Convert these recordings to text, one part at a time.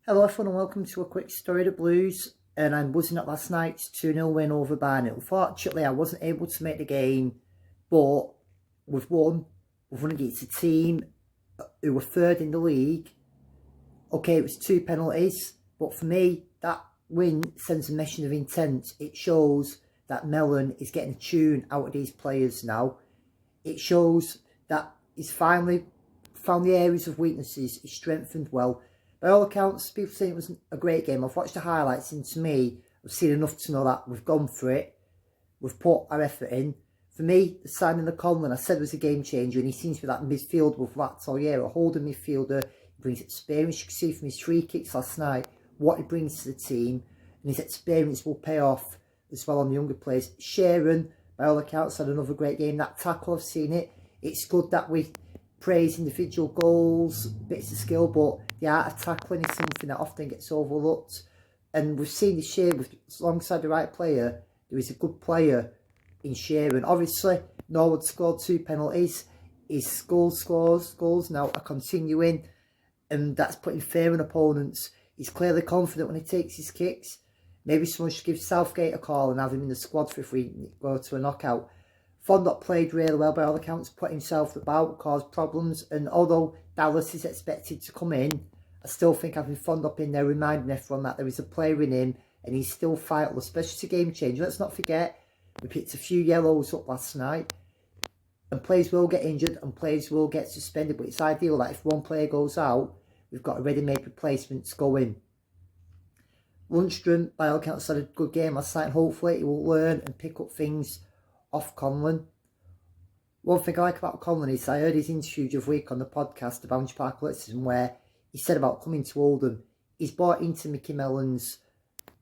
Hello everyone and welcome to a quick story of the Blues, and I'm buzzing at last night's 2-0 win over Barnet. Unfortunately I wasn't able to make the game, but we've won against a team who were third in the league. Okay, it was 2 penalties, but for me that win sends a mission of intent. It shows that Mellon is getting a tune out of these players now. It shows that he's finally found the areas of weaknesses, he's strengthened well. By all accounts, people say it was a great game. I've watched the highlights, and to me, I've seen enough to know that we've gone for it. We've put our effort in. For me, the signing of Conlon, I said, was a game changer, and he seems to be that midfield with that all year, a holding midfielder. He brings experience. You can see from his free kicks last night what he brings to the team, and his experience will pay off as well on the younger players. Sharon, by all accounts, had another great game. That tackle, I've seen it. It's good that we praise individual goals, bits of skill, but the art of tackling is something that often gets overlooked. And we've seen this year, alongside the right player, there is a good player in Sharon. Obviously, Norwood scored 2 penalties. His goals now are continuing, and that's putting fear in opponents. He's clearly confident when he takes his kicks. Maybe someone should give Southgate a call and have him in the squad for if we go to a knockout. Fondop played really well by all accounts, put himself about, caused problems, and although Dallas is expected to come in, I still think having Fondop in there reminding everyone that there is a player in him and he's still vital, especially to game changer. Let's not forget, we picked a few yellows up last night, and players will get injured and players will get suspended, but it's ideal that if one player goes out, we've got a ready-made replacement to go in. Lundstrom, by all accounts, had a good game last night, and hopefully he will learn and pick up things off Conlon. One thing I like about Conlon is I heard his interview the other week on the podcast about Orange Park Athleticism, where he said about coming to Oldham. He's bought into Mickey Mellon's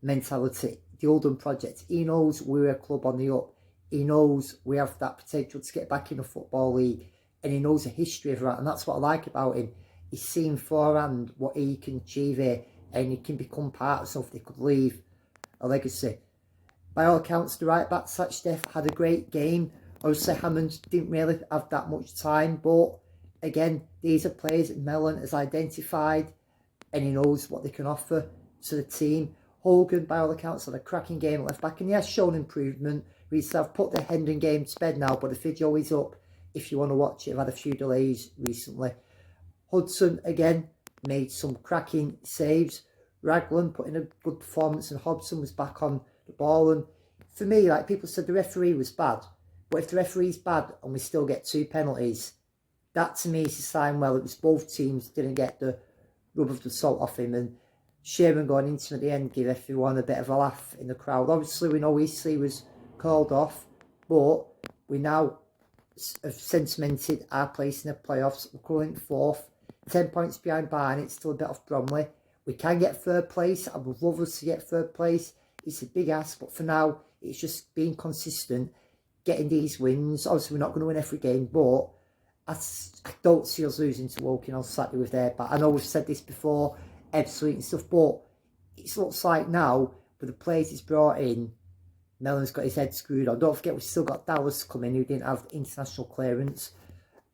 mentality, the Oldham project. He knows we're a club on the up. He knows we have that potential to get back in the Football League, and he knows the history of that, and that's what I like about him. He's seen forehand what he can achieve here, and he can become part of something that could leave a legacy. By all accounts, the right back, Steph, had a great game. Obviously, Hammond didn't really have that much time, but again, these are players that Mellon has identified, and he knows what they can offer to the team. Hogan, by all accounts, had a cracking game at left back, and he has shown improvement. I've put the Hendon game to bed now, but the video is up if you want to watch it. I've had a few delays recently. Hudson, again, made some cracking saves. Raglan put in a good performance, and Hobson was back on the ball. And for me, like people said, the referee was bad, but if the referee's bad and we still get 2 penalties, that to me is a sign. Well, it was both teams didn't get the rub of the salt off him, and Sherman going into him at the end gave everyone a bit of a laugh in the crowd. Obviously, we know Eastleigh was called off, but we now have cemented our place in the playoffs. We're currently 4th, 10 points behind Barnet, still a bit off Bromley. We can get 3rd place. I would love us to get 3rd place. It's a big ask, but for now, it's just being consistent, getting these wins. Obviously, we're not going to win every game, but I don't see us losing to Woking on Saturday with their back. I know we've said this before, Ebbsfleet and stuff, but it looks like now, with the players he's brought in, Mellon's got his head screwed on. Don't forget, we've still got Dallas coming, who didn't have international clearance.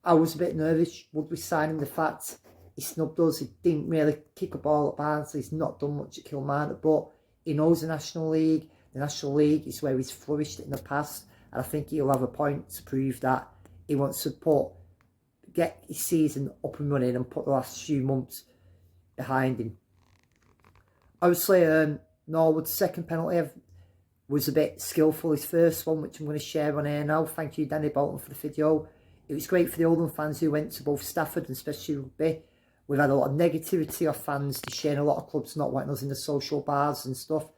I was a bit nervous. Would we sign him? The fact he snubbed us, he didn't really kick a ball at Barnsley, he's not done much at Kilmarnock, but he knows the National League. The National League is where he's flourished in the past, and I think he'll have a point to prove that he wants to get his season up and running and put the last few months behind him. Obviously, Norwood's second penalty was a bit skillful. His first one, which I'm going to share on air now. Thank you, Danny Bolton, for the video. It was great for the Oldham fans who went to both Stafford and especially Rugby. We've had a lot of negativity of fans to share, a lot of clubs not wanting us in the social bars and stuff.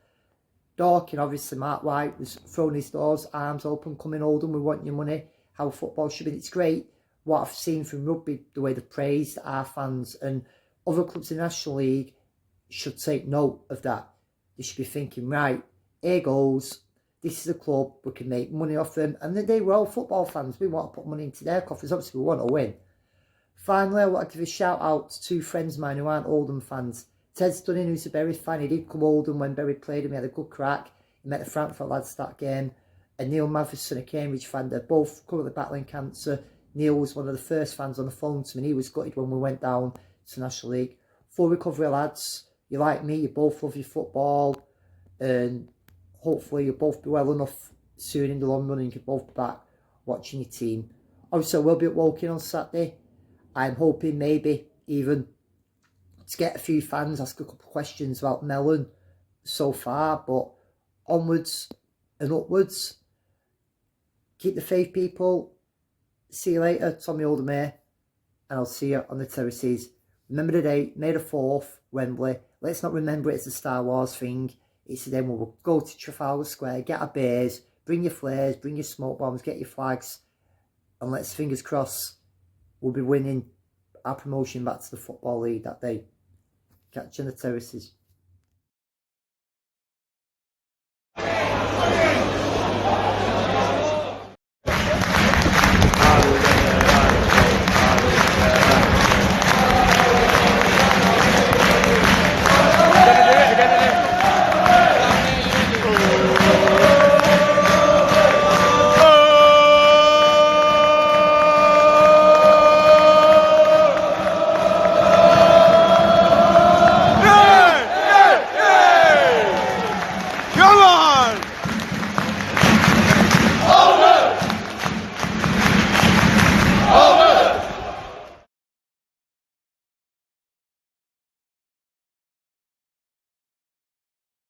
Dorking, obviously, Mark White was throwing his doors, arms open, coming Oldham, we want your money, how football should be. It's great what I've seen from Rugby, the way they've praised our fans, and other clubs in the National League should take note of that. They should be thinking, right, here goes, this is a club, we can make money off them, and they were all football fans. We want to put money into their coffers. Obviously, we want to win. Finally, I want to give a shout out to 2 friends of mine who aren't Oldham fans. Ted Stunning, who's a Bury fan, he did come Oldham when Bury played him. He had a good crack. He met the Frankfurt lads that game. And Neil Matheson, a Cambridge fan, they're both currently battling cancer. Neil was one of the first fans on the phone to me, and he was gutted when we went down to National League. Full recovery, lads. you're like me, you both love your football, and hopefully you'll both be well enough soon in the long run and you can both be back watching your team. Obviously, we'll be at Woking on Saturday. I'm hoping maybe even to get a few fans, ask a couple of questions about Mellon so far, but onwards and upwards. Keep the faith, people. See you later. Tommy Oldham here, and I'll see you on the terraces. Remember the date, May the 4th, Wembley. Let's not remember it's a Star Wars thing. It's the day when we'll go to Trafalgar Square, get our beers, bring your flares, bring your smoke bombs, get your flags, and let's, fingers crossed, we'll be winning our promotion back to the Football League that day. Catch you on the terraces.